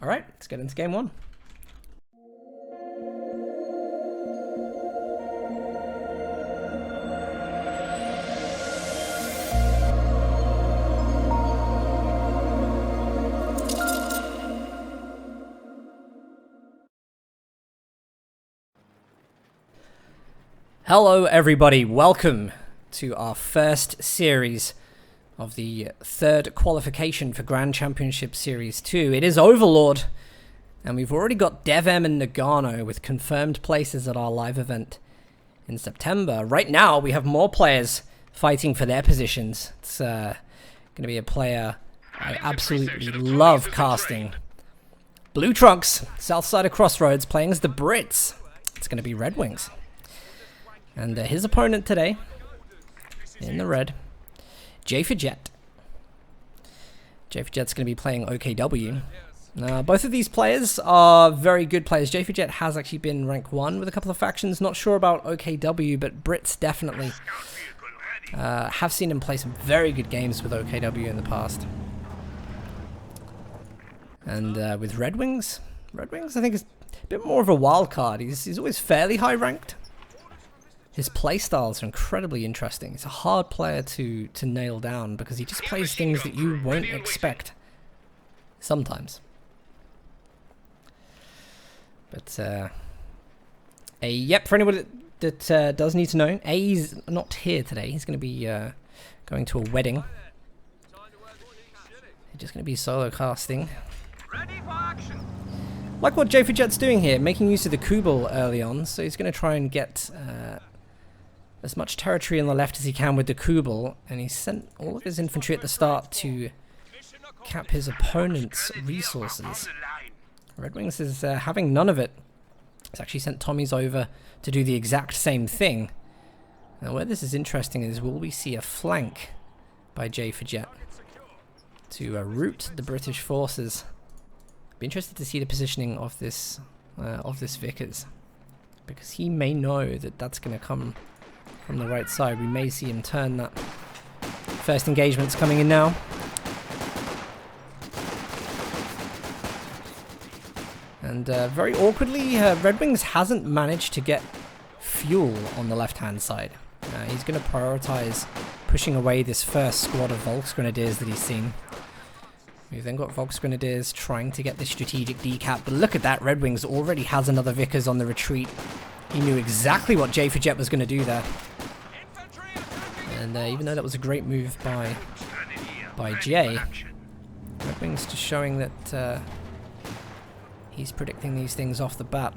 All right, let's get into game one. Hello everybody, welcome to our first series of the third qualification for Grand Championship Series 2. It is Overlord, and we've already got DevM and Nagano with confirmed places at our live event in September. Right now, we have more players fighting for their positions. It's going to be a player I absolutely love casting. Blue Trunks, south side of Crossroads, playing as the Brits. It's going to be Redwings. And his opponent today, in the red, JaeforJett. JaeforJett's going to be playing OKW. Both of these players are very good players. JaeforJett has actually been rank 1 with a couple of factions. Not sure about OKW, but Brits definitely have seen him play some very good games with OKW in the past. And with Redwings I think is a bit more of a wild card. He's always fairly high ranked. His playstyles are incredibly interesting. He's a hard player to nail down because he just plays things that you won't expect sometimes. But, yep, for anyone that does need to know, A's not here today. He's going to be going to a wedding. He's just going to be solo casting. Like what JaeforJett's doing here, making use of the Kubel early on. So he's going to try and get as much territory on the left as he can with the Kubel, and he sent all of his infantry at the start to cap his opponent's resources. Redwings is having none of it. He's actually sent Tommies over to do the exact same thing. Now where this is interesting is, will we see a flank by JaeforJett to rout the British forces? Be interested to see the positioning of this Vickers, because he may know that that's going to come from the right side. We may see him turn that. First engagement's coming in now. And very awkwardly, Redwings hasn't managed to get fuel on the left-hand side. He's going to prioritize pushing away this first squad of Volksgrenadiers that he's seen. We've then got Volksgrenadiers trying to get this strategic decap, but look at that, Redwings already has another Vickers on the retreat. He knew exactly what JaeforJett was going to do there. And even though that was a great move by Jay, Redwings just showing that he's predicting these things off the bat.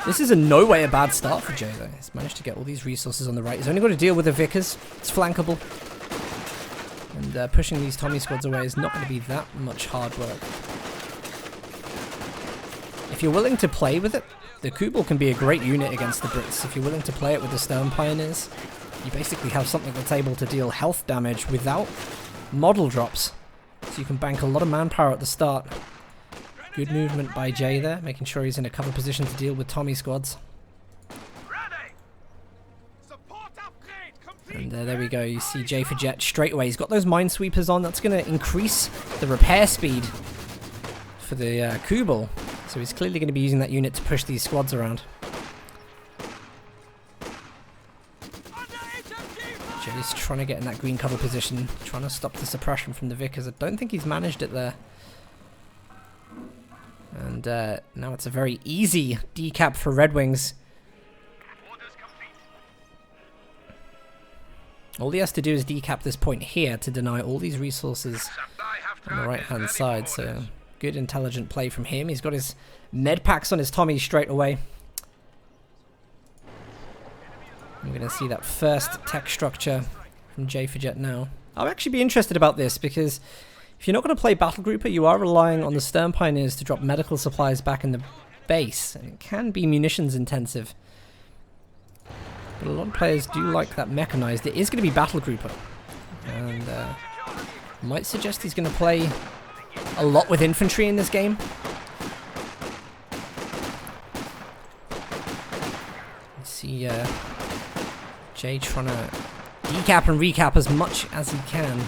This is in no way a bad start for Jay though. He's managed to get all these resources on the right. He's only got to deal with the Vickers. It's flankable. And pushing these Tommy squads away is not going to be that much hard work. If you're willing to play with it, the Kubel can be a great unit against the Brits. If you're willing to play it with the Stern Pioneers, you basically have something that's able to deal health damage without model drops. So you can bank a lot of manpower at the start. Good movement by Jay there, making sure he's in a cover position to deal with Tommy squads. And there we go, you see JaeforJett straight away. He's got those minesweepers on. That's going to increase the repair speed for the Kubel. So he's clearly going to be using that unit to push these squads around. Jay's trying to get in that green cover position, trying to stop the suppression from the Vickers. I don't think he's managed it there. And now it's a very easy decap for Redwings. All he has to do is decap this point here to deny all these resources on the right hand side. So good intelligent play from him. He's got his med packs on his Tommy straight away. I'm going to see that first tech structure from JaeforJett now. I'll actually be interested about this because if you're not going to play Battle Grouper, you are relying on the Stern Pioneers to drop medical supplies back in the base. And it can be munitions intensive. But a lot of players do like that mechanized. It is going to be Battle Grouper. And might suggest he's going to play a lot with infantry in this game. You see Jay trying to decap and recap as much as he can.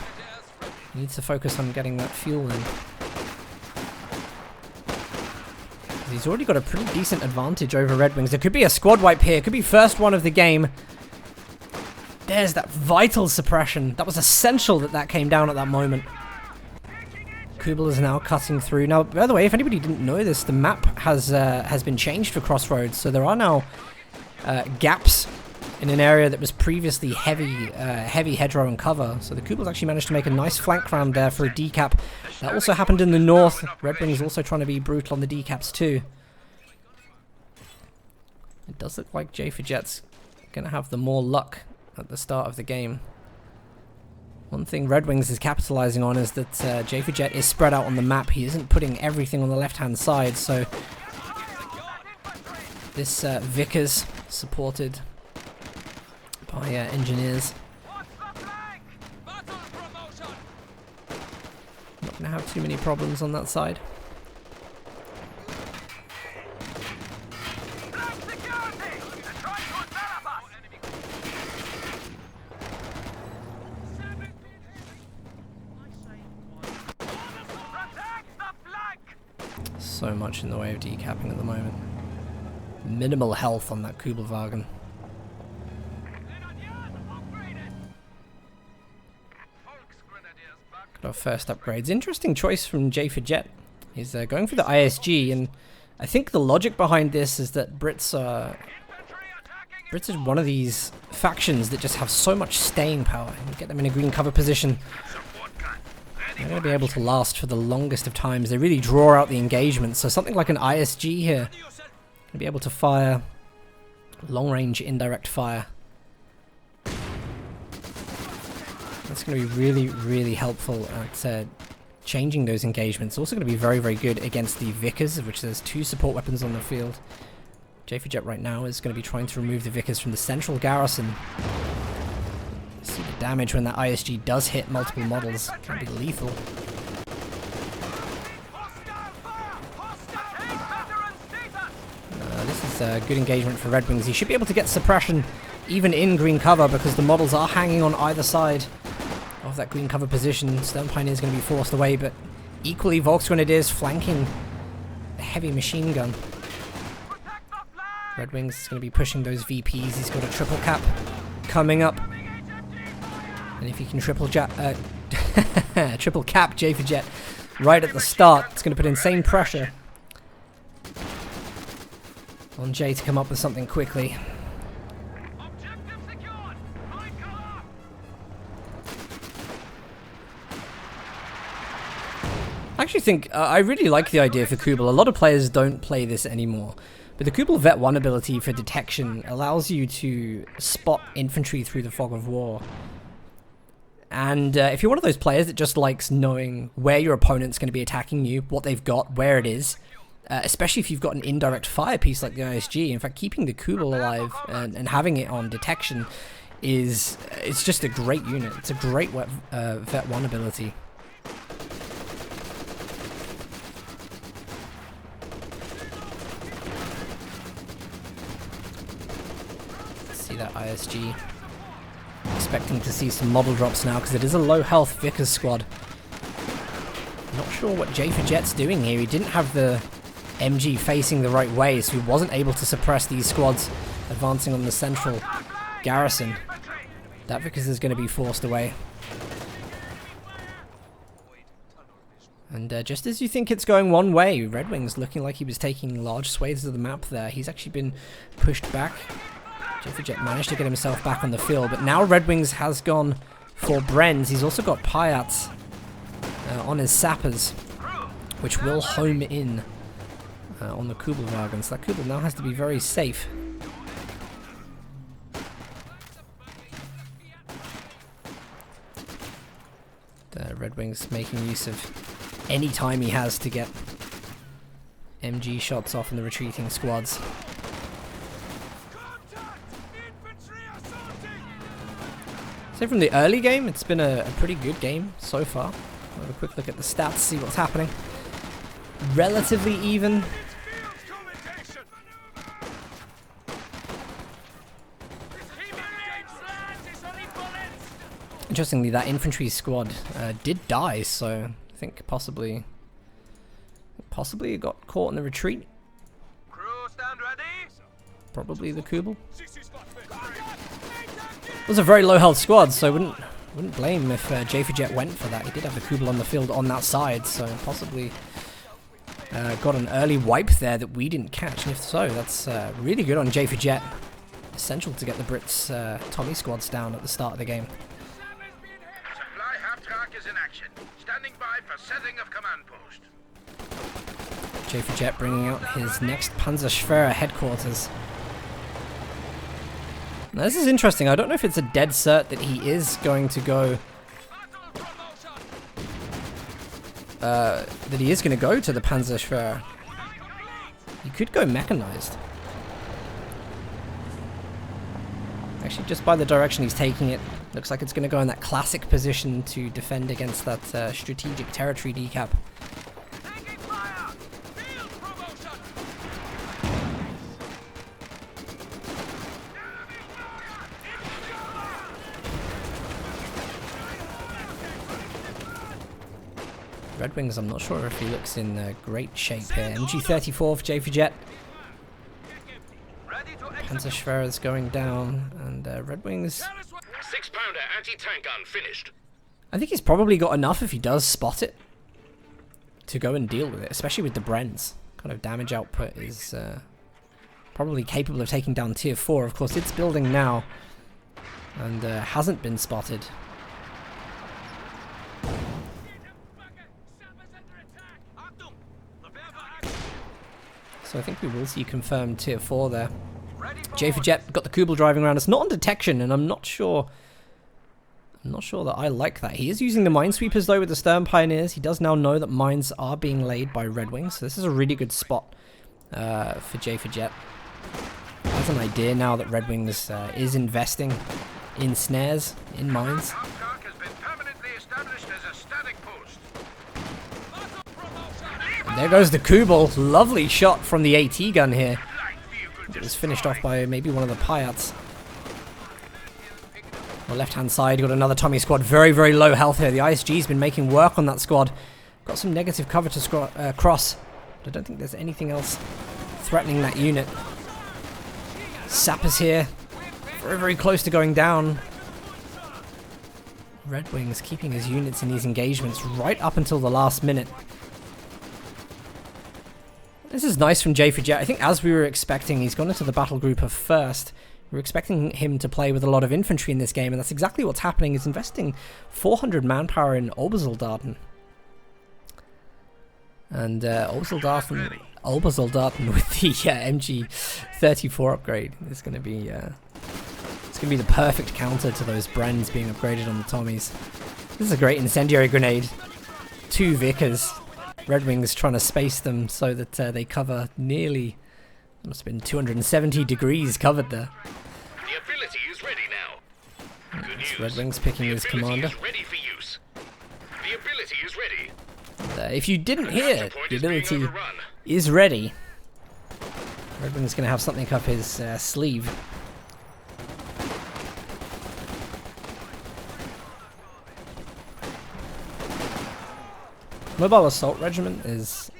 He needs to focus on getting that fuel in. He's already got a pretty decent advantage over Redwings. There could be a squad wipe here. Could be first one of the game. There's that vital suppression. That was essential that that came down at that moment. Kubel is now cutting through. Now, by the way, if anybody didn't know this, the map has been changed for Crossroads. So there are now gaps in an area that was previously heavy hedgerow and cover. So the Kubel's actually managed to make a nice flank round there for a decap. That also happened in the north. Redwings also trying to be brutal on the decaps too. It does look like JaeforJett's going to have the more luck at the start of the game. One thing Redwings is capitalizing on is that JaeforJett is spread out on the map. He isn't putting everything on the left-hand side, so this Vickers, supported by engineers, not going to have too many problems on that side. So much in the way of decapping at the moment. Minimal health on that Kubelwagen. Got our first upgrades. Interesting choice from JaeforJett. He's going for the ISG, and I think the logic behind this is that Brits are one of these factions that just have so much staying power. You get them in a green cover position, they're going to be able to last for the longest of times. They really draw out the engagement. So something like an ISG here, going to be able to fire long-range indirect fire. That's going to be really, really helpful at changing those engagements. Also going to be very, very good against the Vickers, of which there's 2 support weapons on the field. JaeforJett right now is going to be trying to remove the Vickers from the central garrison. See the damage when that ISG does hit multiple models. Can be lethal. This is a good engagement for Redwings. He should be able to get suppression even in green cover because the models are hanging on either side of that green cover position. Stone Pioneer is going to be forced away, but equally Volksgrenadiers flanking a heavy machine gun. Redwings is going to be pushing those VPs. He's got a triple cap coming up. And if he can triple cap JaeforJett right at the start, it's going to put insane pressure on Jay to come up with something quickly. I actually think I really like the idea for Kubel. A lot of players don't play this anymore, but the Kubel Vet 1 ability for detection allows you to spot infantry through the fog of war. And if you're one of those players that just likes knowing where your opponent's going to be attacking you, what they've got, where it is, especially if you've got an indirect fire piece like the ISG, in fact, keeping the Kubel alive and having it on detection it's just a great unit. It's a great Vet 1 ability. See that ISG. Expecting to see some model drops now because it is a low health Vickers squad. Not sure what JaeforJett's doing here. He didn't have the MG facing the right way, so he wasn't able to suppress these squads advancing on the central garrison. That Vickers is going to be forced away. And just as you think it's going one way, Redwings looking like he was taking large swathes of the map there. He's actually been pushed back. JaeforJett managed to get himself back on the field, but now Redwings has gone for Brenz. He's also got Piats on his sappers, which will home in on the Kubelwagen. So that Kubel now has to be very safe. The Redwings making use of any time he has to get MG shots off in the retreating squads. So from the early game, it's been a pretty good game so far. I'll have a quick look at the stats, see what's happening. Relatively even. Interestingly, that infantry squad did die, so I think possibly it got caught in the retreat. Crew stand ready. Probably the Kubel. It was a very low health squad, so I wouldn't blame if JaeforJett went for that. He did have the Kubel on the field on that side, so possibly got an early wipe there that we didn't catch. And if so, that's really good on JaeforJett. Essential to get the Brits' Tommy squads down at the start of the game. Supply half-track is in action. Standing by for setting of command post. JaeforJett bringing out his next Panzerschwerer headquarters. Now this is interesting. I don't know if it's a dead cert that he is going to go to the Panzerschwerer. He could go mechanized. Actually, just by the direction he's taking it, looks like it's going to go in that classic position to defend against that strategic territory decap. Redwings, I'm not sure if he looks in great shape here. MG34 for JaeforJett. Panzerschwerer's going down, and Redwings. 6-pounder anti-tank gun finished. I think he's probably got enough if he does spot it to go and deal with it, especially with the Brens. Kind of damage output is probably capable of taking down tier 4. Of course, it's building now and hasn't been spotted. So I think we will see confirmed tier 4 there. JaeforJett got the Kubel driving around. It's not on detection, and I'm not sure that I like that. He is using the minesweepers though with the Stern Pioneers. He does now know that mines are being laid by Redwings, so this is a really good spot for JaeforJett. He has an idea now that Redwings is investing in snares, in mines. And there goes the Kubel. Lovely shot from the AT gun here. It was finished off by maybe one of the Piats. On the left-hand side, got another Tommy squad. Very, very low health here. The ISG's been making work on that squad. Got some negative cover to cross. But I don't think there's anything else threatening that unit. Sappers here. Very, very close to going down. Redwings keeping his units in these engagements right up until the last minute. This is nice from JaeforJett. I think as we were expecting, he's gone into the battle group of first. We were expecting him to play with a lot of infantry in this game, and that's exactly what's happening. He's investing 400 manpower in Obersoldaten. And Obersoldaten with the MG34 upgrade is going to be it's going to be the perfect counter to those Brens being upgraded on the Tommies. This is a great incendiary grenade. 2 Vickers. Redwings trying to space them so that they cover nearly, it must have been 270 degrees covered there. The ability is ready now. Good news. Redwings picking his commander. Ready for use. The ability is ready. If you didn't hear, the ability is ready. Redwings going to have something up his sleeve. Mobile Assault Regiment is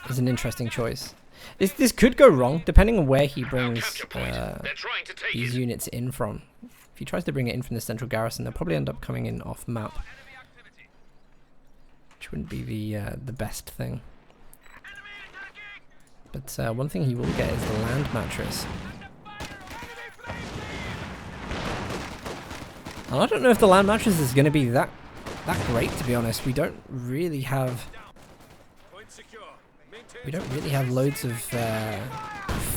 an interesting choice. This could go wrong, depending on where he brings these units in from. If he tries to bring it in from the central garrison, they'll probably end up coming in off map, which wouldn't be the best thing. But one thing he will get is the land mattress. And I don't know if the land mattress is going to be that great, to be honest. We don't really have loads of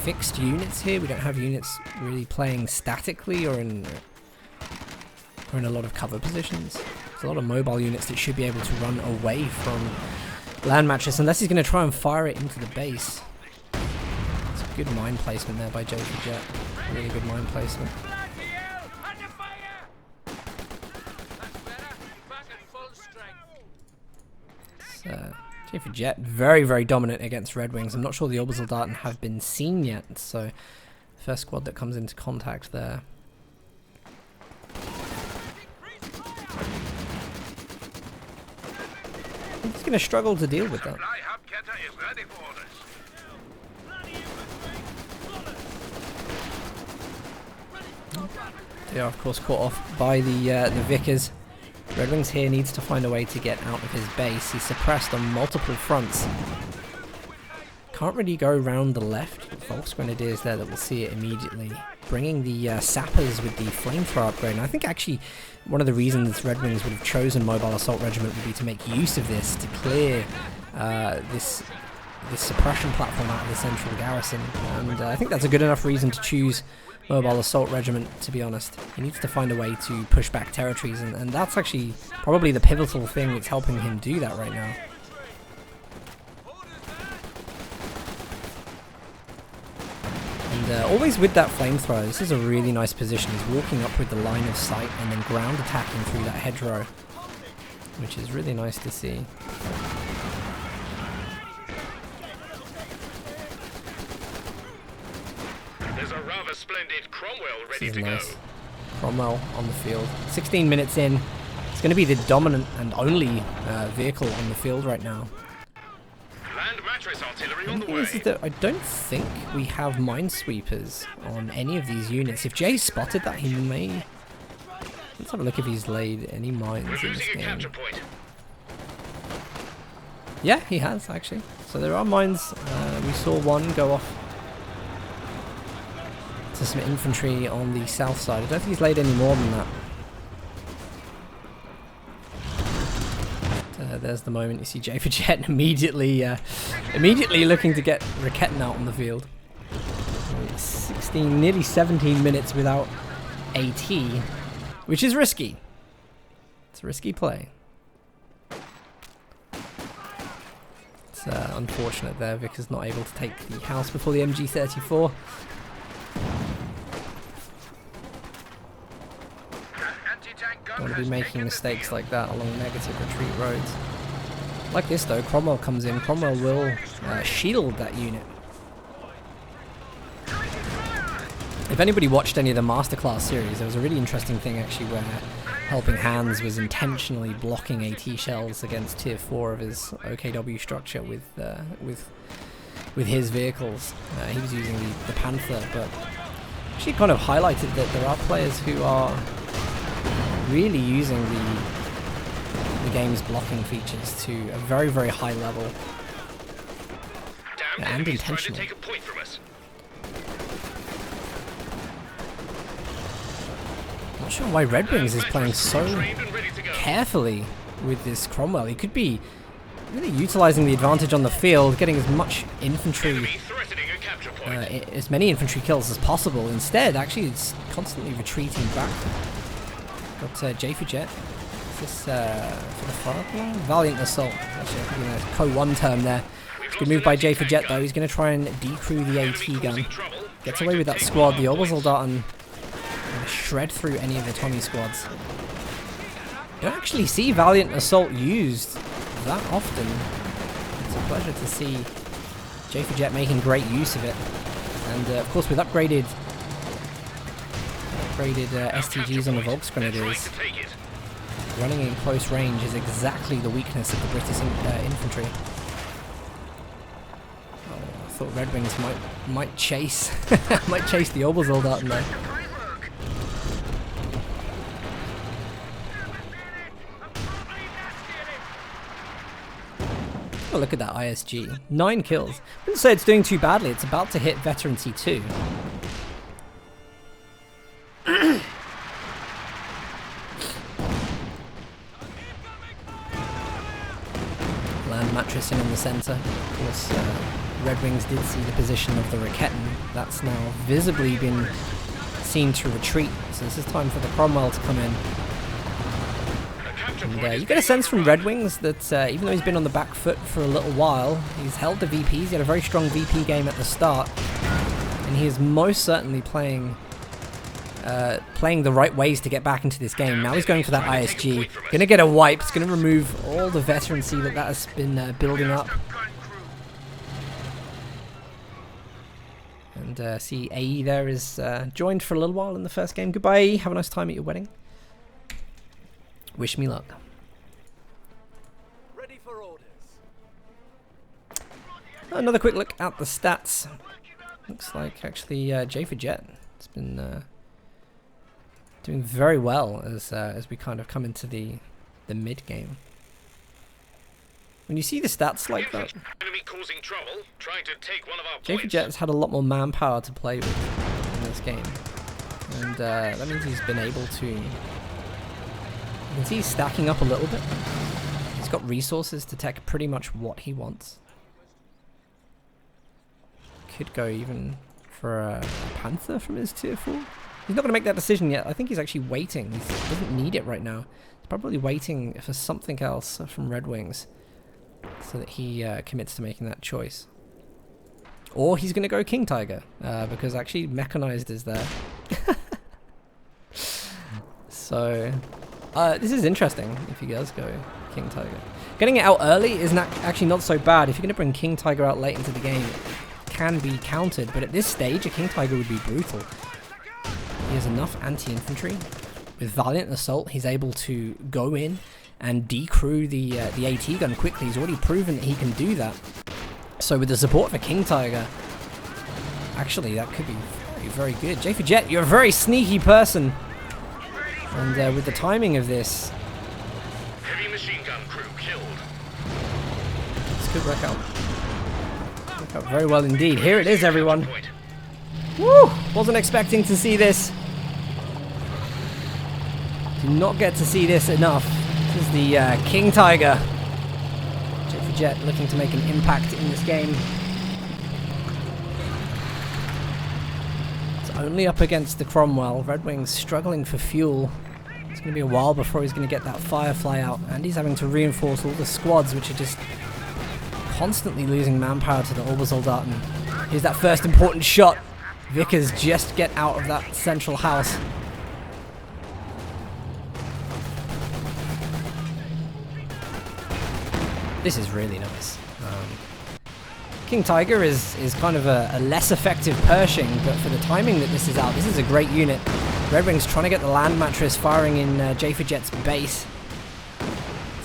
fixed units here. We don't have units really playing statically or in a lot of cover positions. There's a lot of mobile units that should be able to run away from land mattress, unless he's going to try and fire it into the base. It's a good mine placement there by JaeforJett. Really good mine placement. JaeforJett very, very dominant against Redwings. I'm not sure the Obersoldaten have been seen yet, so first squad that comes into contact there. He's going to struggle to deal with that. Supply Hauptkette is ready for orders. They are, of course, caught off by the Vickers. Redwings here needs to find a way to get out of his base. He's suppressed on multiple fronts. Can't really go around the left. Volk's Grenadiers there that will see it immediately. Bringing the sappers with the flamethrower upgrade. And I think actually one of the reasons Redwings would have chosen Mobile Assault Regiment would be to make use of this to clear this suppression platform out of the central garrison. And I think that's a good enough reason to choose Mobile Assault Regiment, to be honest. He needs to find a way to push back territories, and that's actually probably the pivotal thing that's helping him do that right now. And always with that flamethrower, this is a really nice position. He's walking up with the line of sight and then ground attacking through that hedgerow, which is really nice to see. There's a rather splendid Cromwell ready to Nice. go. Cromwell on the field. 16 minutes in. It's going to be the dominant and only vehicle on the field right now. Land mattress artillery on the thing way. is that I don't think we have minesweepers on any of these units. If Jay spotted that, he may... Let's have a look if he's laid any mines We're in this losing a game. capture point. Yeah, he has, actually. So there are mines. We saw one go off to some infantry on the south side. I don't think he's laid any more than that. There's the moment you see JaeforJett immediately looking to get Raketten out on the field. 16, nearly 17 minutes without AT, which is risky. It's a risky play. It's unfortunate there. Vickers not able to take the house before the MG34. Don't want to be making mistakes like that along negative retreat roads. Like this though, Cromwell comes in. Cromwell will shield that unit. If anybody watched any of the Masterclass series, there was a really interesting thing actually where Helping Hands was intentionally blocking AT shells against Tier 4 of his OKW structure with his vehicles. He was using the Panther, but she kind of highlighted that there are players who are really using the game's blocking features to a very, very high level. And intentionally. Not sure why Redwings is playing so carefully with this Cromwell. He could be really utilizing the advantage on the field, getting as much infantry, as many infantry kills as possible. Instead, actually, it's constantly retreating back. Got JaeforJett. Is this for the far line? Valiant Assault. Actually, I think a CoH2 term there. It's good move by JaeforJett though. He's going to try and decrew the AT gun. Gets away with that squad. The Obersoldaten shred through any of the Tommy squads. Don't actually see Valiant Assault used that often. It's a pleasure to see JaeforJett making great use of it. And of course with upgraded STGs on the Volks Grenadiers, running in close range is exactly the weakness of the British infantry. Oh, I thought Redwings might chase might chase the Obersoldaten there. Oh, look at that ISG. 9 kills. I wouldn't say it's doing too badly. It's about to hit Veteran C2. Land mattress in the centre. Of course, Redwings did see the position of the Raketten. That's now visibly been seen to retreat. So this is time for the Cromwell to come in. And you get a sense from Redwings that even though he's been on the back foot for a little while, he's held the VPs. He had a very strong VP game at the start. And he is most certainly playing the right ways to get back into this game. Now he's going for that ISG. Going to get a wipe. It's going to remove all the veterancy that has been building up. And see AE there is joined for a little while in the first game. Goodbye AE. Have a nice time at your wedding. Wish me luck. Ready for orders. Another quick look at the stats. Looks like actually JaeforJett has been doing very well as we kind of come into the mid game. When you see the stats like that, JaeforJett has had a lot more manpower to play with in this game, and that means he's been able to. You can see he's stacking up a little bit. He's got resources to tech pretty much what he wants. Could go even for a Panther from his tier 4. He's not going to make that decision yet. I think he's actually waiting. He doesn't need it right now. He's probably waiting for something else from Redwings so that he commits to making that choice. Or he's going to go King Tiger because actually Mechanized is there. So this is interesting if he does go King Tiger. Getting it out early is actually not so bad. If you're going to bring King Tiger out late into the game, can be countered, but at this stage a King Tiger would be brutal. He has enough anti-infantry. With Valiant Assault he's able to go in and decrew the AT gun quickly. He's already proven that he can do that. So with the support of a King Tiger, actually that could be very, very good. JaeforJett, you're a very sneaky person, and with the timing of this, Heavy machine gun crew killed. this could work out. Very well indeed. Here it is, everyone. Woo! Wasn't expecting to see this. Do not get to see this enough. This is the King Tiger. JaeforJett looking to make an impact in this game. It's only up against the Cromwell. Redwings struggling for fuel. It's going to be a while before he's going to get that Firefly out. And he's having to reinforce all the squads, which are just constantly losing manpower to the Obersoldaten. Here's that first important shot. Vickers just get out of that central house. This is really nice. King Tiger is kind of a less effective Pershing, but for the timing that this is out, this is a great unit. Redwings trying to get the land mattress firing in JaeforJett's base.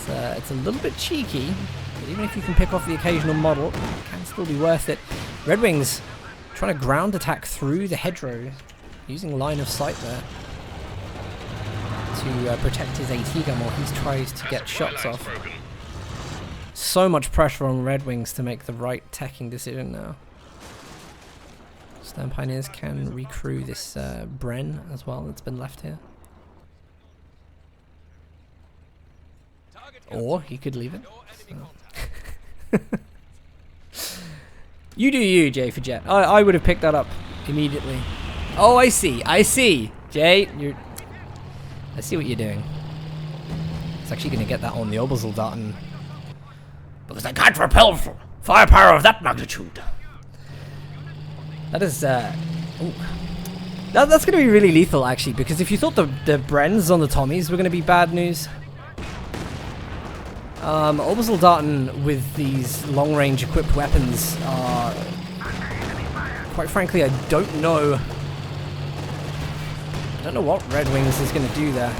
It's a little bit cheeky. Even if you can pick off the occasional model, it can still be worth it. Redwings trying to ground attack through the hedgerow, using line of sight there to protect his AT gun while he tries to get shots off. So much pressure on Redwings to make the right teching decision now. Stern Pioneers can recrew this Bren as well that's been left here. Or he could leave it. So. You do you, JaeforJett. I would have picked that up immediately. Oh, I see. Jay, I see what you're doing. It's actually going to get that on the Obersoldaten. Because I can't repel firepower of that magnitude. That is, that's going to be really lethal, actually, because if you thought the Brens on the Tommies were going to be bad news, Obersoldaten with these long-range equipped weapons are, quite frankly, I don't know what Redwings is going to do there.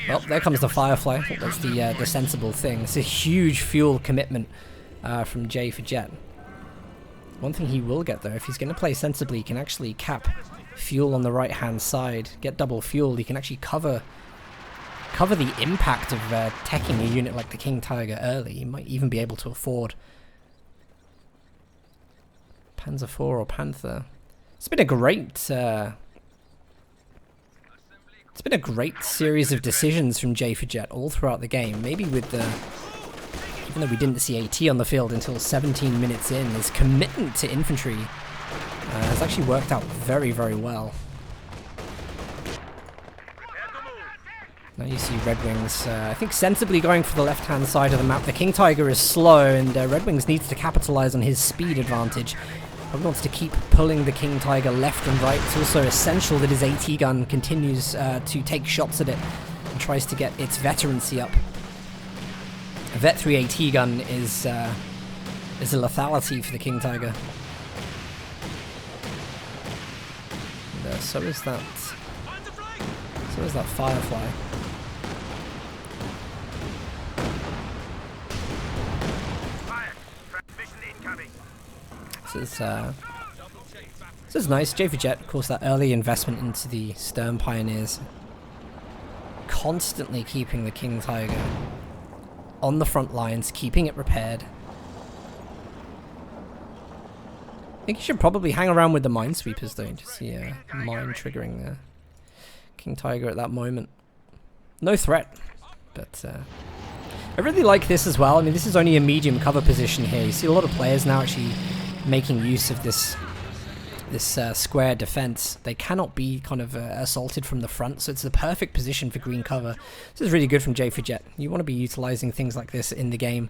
Well, there comes the Firefly. I think that's the sensible thing. It's a huge fuel commitment from JaeforJett. One thing he will get, though, if he's going to play sensibly, he can actually cap fuel on the right-hand side, get double fuel. He can actually cover the impact of teching a unit like the King Tiger early. He might even be able to afford Panzer IV or Panther. It's been a great series of decisions from JaeforJett all throughout the game. Maybe with the, even though we didn't see AT on the field until 17 minutes in, his commitment to infantry has actually worked out very, very well. Now you see Redwings, I think, sensibly going for the left-hand side of the map. The King Tiger is slow, and Redwings needs to capitalize on his speed advantage. Probably wants to keep pulling the King Tiger left and right. It's also essential that his AT gun continues to take shots at it and tries to get its veterancy up. A Vet 3 AT gun is is a lethality for the King Tiger. And, so is that Firefly. This is nice. JaeforJett, of course, that early investment into the Sturm Pioneers, constantly keeping the King Tiger on the front lines, keeping it repaired. I think you should probably hang around with the Minesweepers though, to see a mine triggering the King Tiger at that moment. No threat, but I really like this as well. I mean, this is only a medium cover position here. You see a lot of players now actually making use of this square defense. They cannot be kind of assaulted from the front, so it's the perfect position for green cover. This is really good from JaeforJett. You want to be utilizing things like this in the game.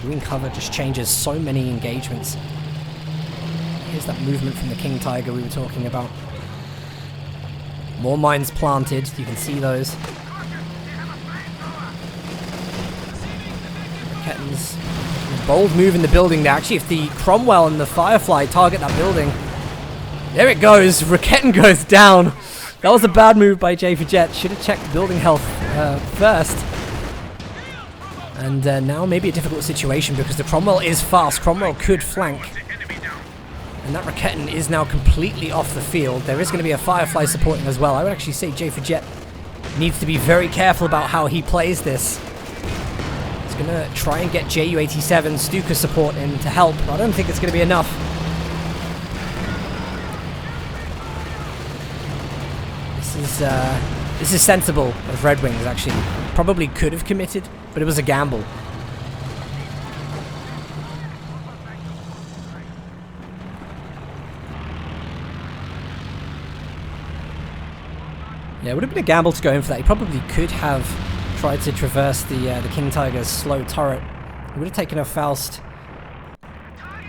Green cover just changes so many engagements. Here's that movement from the King Tiger we were talking about. More mines planted, you can see those. Rakettans. Bold move in the building there. Actually, if the Cromwell and the Firefly target that building, there it goes. Rakettan goes down. That was a bad move by JaeforJett. Should have checked building health first. And now maybe a difficult situation because the Cromwell is fast. Cromwell could flank. And that Rakettan is now completely off the field. There is going to be a Firefly supporting as well. I would actually say JaeforJett needs to be very careful about how he plays this. He's going to try and get Ju-87 Stuka support in to help, but I don't think it's going to be enough. This is sensible of Redwings, actually. Probably could have committed, but it was a gamble. Yeah, it would have been a gamble to go in for that. He probably could have tried to traverse the King Tiger's slow turret. It would have taken a Faust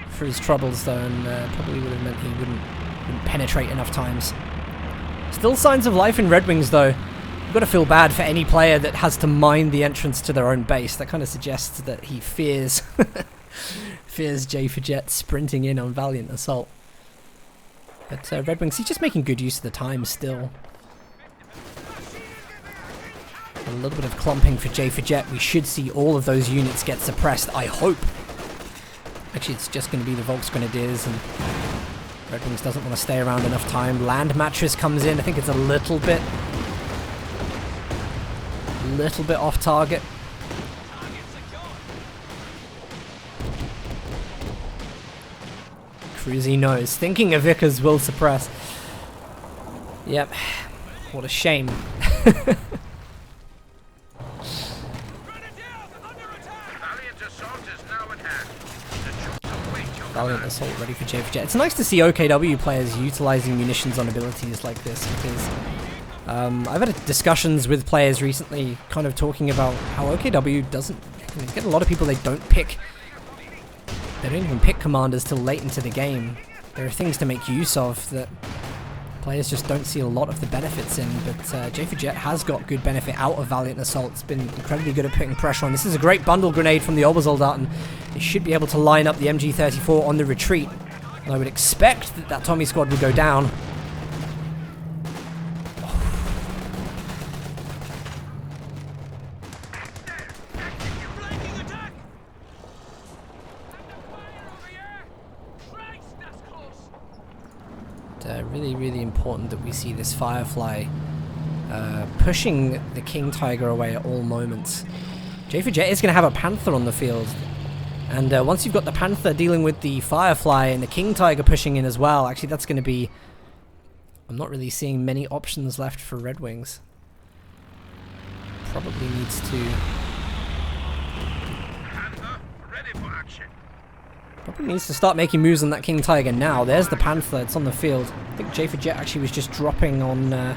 for his troubles, though, and probably would have meant he wouldn't penetrate enough times. Still signs of life in Redwings, though. You've got to feel bad for any player that has to mine the entrance to their own base. That kind of suggests that he fears JaeforJett sprinting in on Valiant Assault. But Redwings, he's just making good use of the time still. A little bit of clumping for JaeforJett. We should see all of those units get suppressed, I hope. Actually, it's just going to be the Volksgrenadiers, and Redwings doesn't want to stay around enough time. Land Mattress comes in. I think it's a little bit off target. Cruzy knows. Thinking of Vickers will suppress. Yep. What a shame. Valiant Assault ready for JaeforJett. It's nice to see OKW players utilizing munitions on abilities like this, because I've had discussions with players recently kind of talking about how OKW doesn't... You get a lot of people they don't even pick commanders till late into the game. There are things to make use of that players just don't see a lot of the benefits in, but JaeforJett has got good benefit out of Valiant Assault. It's been incredibly good at putting pressure on. This is a great bundle grenade from the Obersoldaten, and they should be able to line up the MG34 on the retreat. And I would expect that that Tommy squad would go down. Really, really important that we see this Firefly pushing the King Tiger away at all moments. JaeforJett is going to have a Panther on the field, and once you've got the Panther dealing with the Firefly and the King Tiger pushing in as well, actually that's going to be... I'm not really seeing many options left for Redwings. Probably needs to... Probably needs to start making moves on that King Tiger now. There's the Panther, it's on the field. I think JaeforJett actually was just dropping on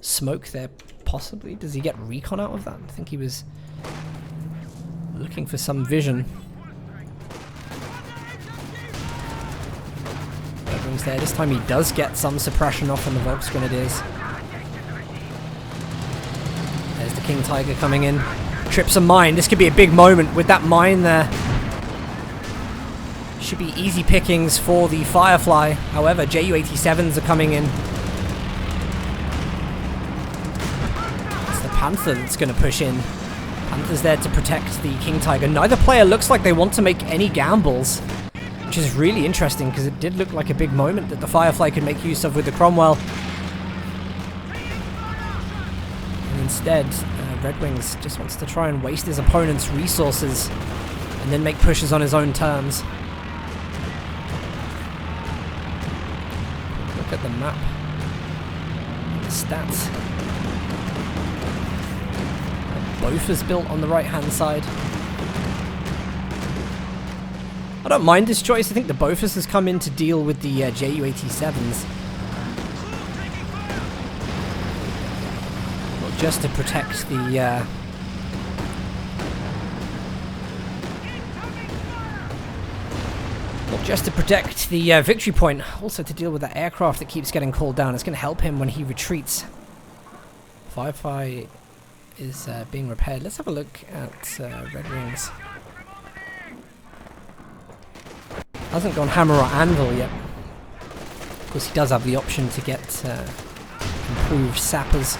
smoke there, possibly. Does he get recon out of that? I think he was looking for some vision. Redwings there. This time he does get some suppression off on the Volksgrenadiers. There's the King Tiger coming in. Trips a mine. This could be a big moment with that mine there. Should be easy pickings for the Firefly. However, Ju-87s are coming in. It's the Panther that's going to push in. Panther's there to protect the King Tiger. Neither player looks like they want to make any gambles, which is really interesting because it did look like a big moment that the Firefly could make use of with the Cromwell. And instead, Redwings just wants to try and waste his opponent's resources and then make pushes on his own terms. Look at the map. The stats. Bofors built on the right-hand side. I don't mind this choice. I think the Bofors has come in to deal with the Ju-87s. Not just to protect the... Not just to protect the victory point, also to deal with that aircraft that keeps getting called down. It's going to help him when he retreats. Firefly is being repaired. Let's have a look at Redwings. Hasn't gone hammer or anvil yet. Of course, he does have the option to get improved sappers.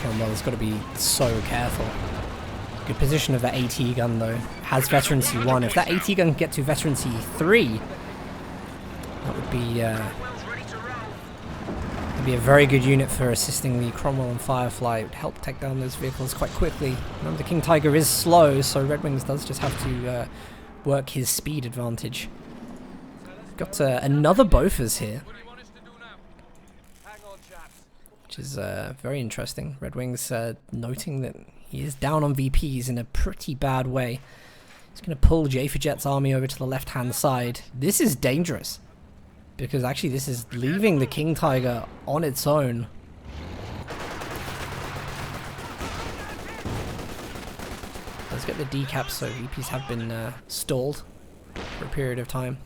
Cromwell's got to be so careful. Good position of that AT gun though. Has veterancy 1. If that AT gun can get to veterancy 3, that would be a very good unit for assisting the Cromwell and Firefly. It would help take down those vehicles quite quickly. Remember, the King Tiger is slow, so Redwings does just have to work his speed advantage. Got another Bofors here, which is very interesting. Redwings noting that he is down on VPs in a pretty bad way. He's going to pull JaeforJett's army over to the left-hand side. This is dangerous, because actually this is leaving the King Tiger on its own. Let's get the decaps, so VPs have been stalled for a period of time.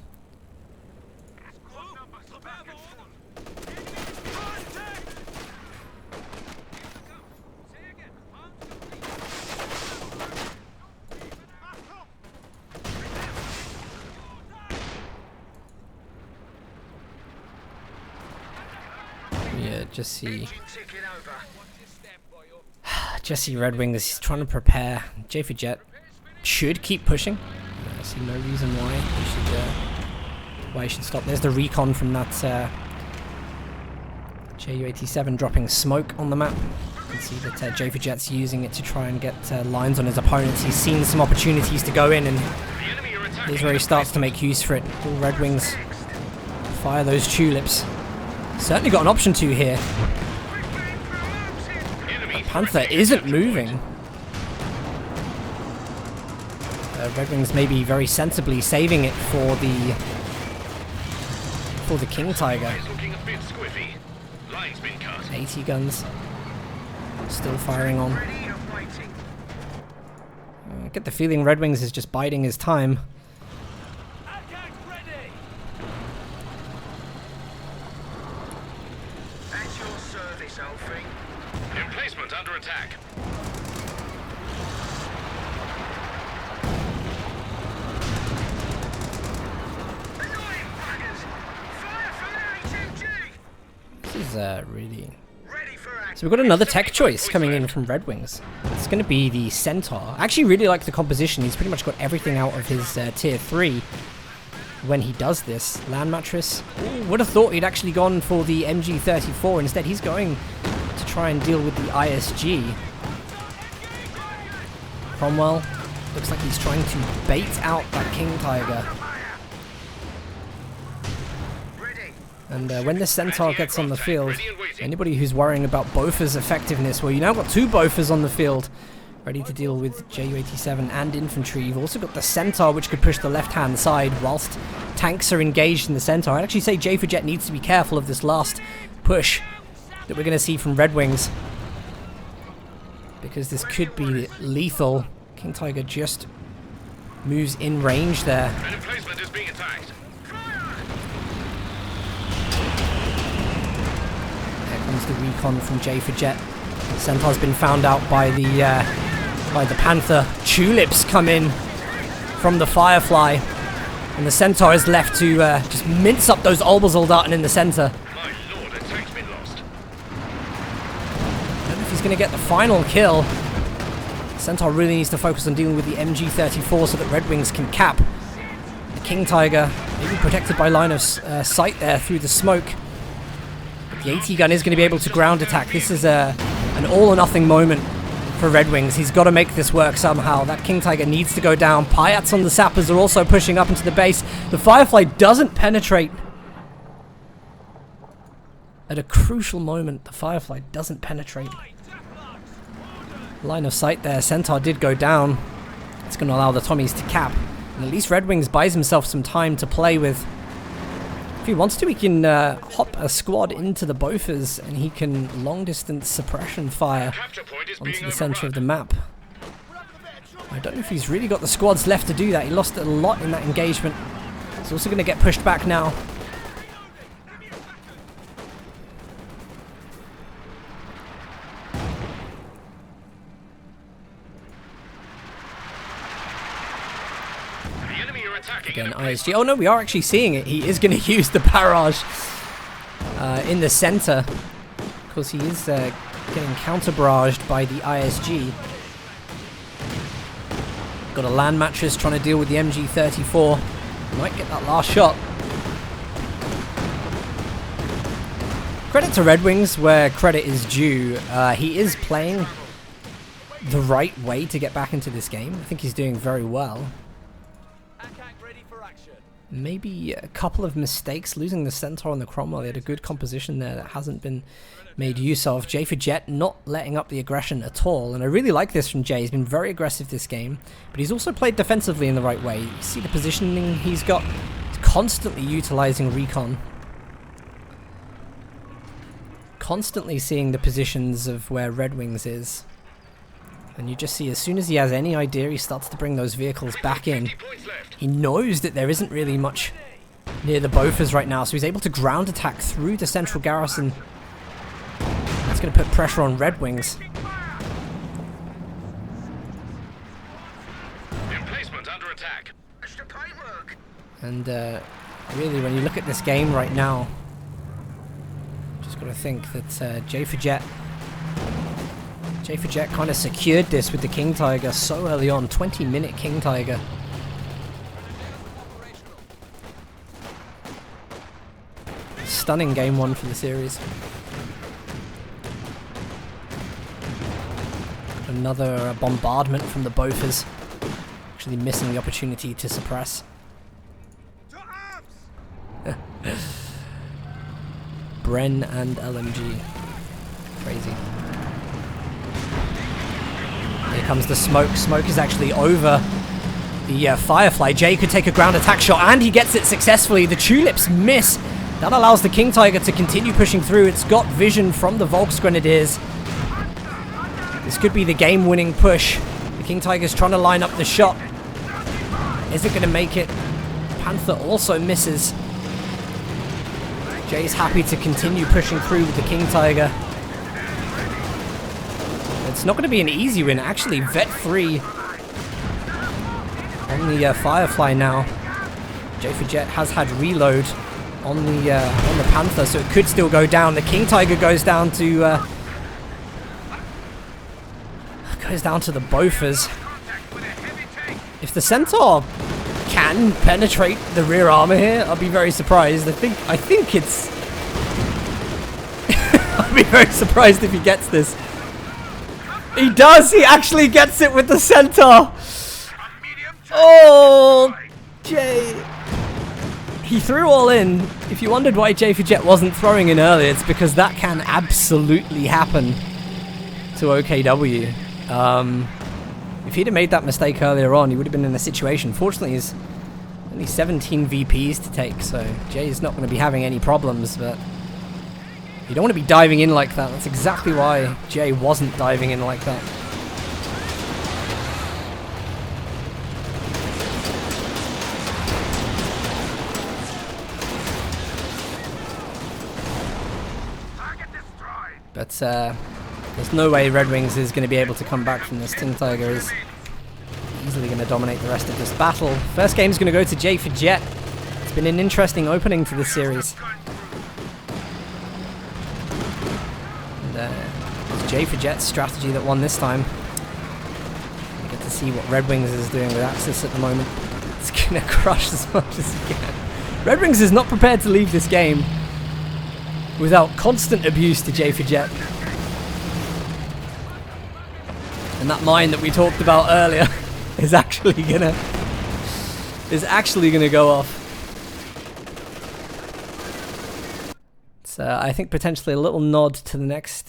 Yeah, just see Redwings trying to prepare. JaeforJett should keep pushing. I see no reason why he should stop. There's the recon from that Ju-87 dropping smoke on the map. You can see that JaeforJett's using it to try and get lines on his opponents. He's seen some opportunities to go in, and here's where he starts to make use for it. All Redwings fire those tulips. Certainly got an option to here. The Panther isn't moving. Redwings maybe very sensibly saving it for the King Tiger. 80 guns still firing on. I get the feeling Redwings is just biding his time. Emplacement under attack. This is really... So we've got another tech choice coming in from Redwings. It's going to be the Centaur. I actually really like the composition. He's pretty much got everything out of his tier 3 when he does this. Land mattress. Ooh, would have thought he'd actually gone for the MG34. Instead, he's going to try and deal with the ISG. Cromwell looks like he's trying to bait out that King Tiger. And when the Centaur gets on the field, anybody who's worrying about Bofors' effectiveness, well, you now got 2 Bofors on the field, ready to deal with Ju-87 and infantry. You've also got the Centaur, which could push the left-hand side whilst tanks are engaged in the Centaur. I'd actually say JaeforJett needs to be careful of this last push that we're going to see from Redwings. because this could be lethal. King Tiger just moves in range there. An emplacement is being attacked. Here comes the recon from JaeforJett. Centaur's been found out by the Panther. Tulips come in from the Firefly, and the Centaur is left to just mince up those Olbersoldaten in the center. My lord, attack's been lost. I don't know if he's going to get the final kill. Centaur really needs to focus on dealing with the MG34 so that Redwings can cap. The King Tiger, maybe protected by line of sight there through the smoke. But the AT gun is going to be able to ground attack. This is an all-or-nothing moment for Redwings. He's got to make this work somehow. That King Tiger needs to go down. Piats on the sappers are also pushing up into the base. The Firefly doesn't penetrate. At a crucial moment, the Firefly doesn't penetrate. Line of sight there. Centaur did go down. It's going to allow the Tommies to cap. And at least Redwings buys himself some time to play with. If he wants to, he can hop a squad into the Bofors and he can long-distance suppression fire onto the center of the map. I don't know if he's really got the squads left to do that. He lost a lot in that engagement. He's also going to get pushed back now. Again, ISG. Oh no, we are actually seeing it. He is going to use the barrage in the center. Of course, he is getting counter-barraged by the ISG. Got a land mattress trying to deal with the MG34. Might get that last shot. Credit to Redwings where credit is due. He is playing the right way to get back into this game. I think he's doing very well. Maybe a couple of mistakes, losing the Centaur and the Cromwell. They had a good composition there that hasn't been made use of. JaeforJett not letting up the aggression at all, and I really like this from Jay. He's been very aggressive this game, but he's also played defensively in the right way. You see the positioning he's got. He's constantly utilizing recon. Constantly seeing the positions of where Redwings is. And you just see, as soon as he has any idea, he starts to bring those vehicles back in. He knows that there isn't really much near the Bofors right now, so he's able to ground attack through the central garrison. That's going to put pressure on Redwings. Emplacement under attack. And really, when you look at this game right now, just got to think that JaeforJett kind of secured this with the King Tiger so early on. 20-minute King Tiger. Stunning game one for the series. Another bombardment from the Bofors. Actually missing the opportunity to suppress. Bren and LMG. Crazy. Here comes the smoke. Smoke is actually over the Firefly. Jay could take a ground attack shot, and he gets it successfully. The Tulips miss. That allows the King Tiger to continue pushing through. It's got vision from the Volksgrenadiers. This could be the game-winning push. The King Tiger's trying to line up the shot. Is it going to make it? Panther also misses. Jay's happy to continue pushing through with the King Tiger. It's not going to be an easy win. Actually, Vet 3 on the Firefly now. JaeforJett has had reload on the Panther, so it could still go down. The King Tiger goes down to the Bofors. If the Centaur can penetrate the rear armor here, I'll be very surprised. I think it's I'll be very surprised if he gets this. He does! He actually gets it with the Centaur! Oh, Jay. He threw all in. If you wondered why JaeforJett wasn't throwing in earlier, it's because that can absolutely happen to OKW. If he'd have made that mistake earlier on, he would have been in a situation. Fortunately, he's only 17 VPs to take, so Jay's not going to be having any problems, but you don't want to be diving in like that. That's exactly why Jay wasn't diving in like that. But there's no way Redwings is going to be able to come back from this. Tin Tiger is easily going to dominate the rest of this battle. First game is going to go to JaeforJett. It's been an interesting opening to this series. And it's JaeforJett's strategy that won this time. We get to see what Redwings is doing with Axis at the moment. It's going to crush as much as he can. Redwings is not prepared to leave this game without constant abuse to JaeforJett. And that mine that we talked about earlier is actually gonna go off. So I think potentially a little nod to the next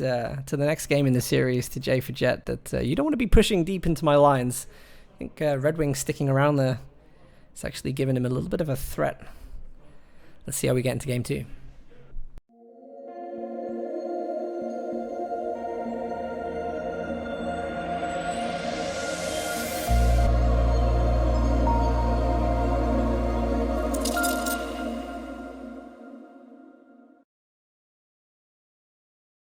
game in the series to JaeforJett, that you don't want to be pushing deep into my lines. I think Redwings sticking around there, it's actually giving him a little bit of a threat. Let's see how we get into game 2.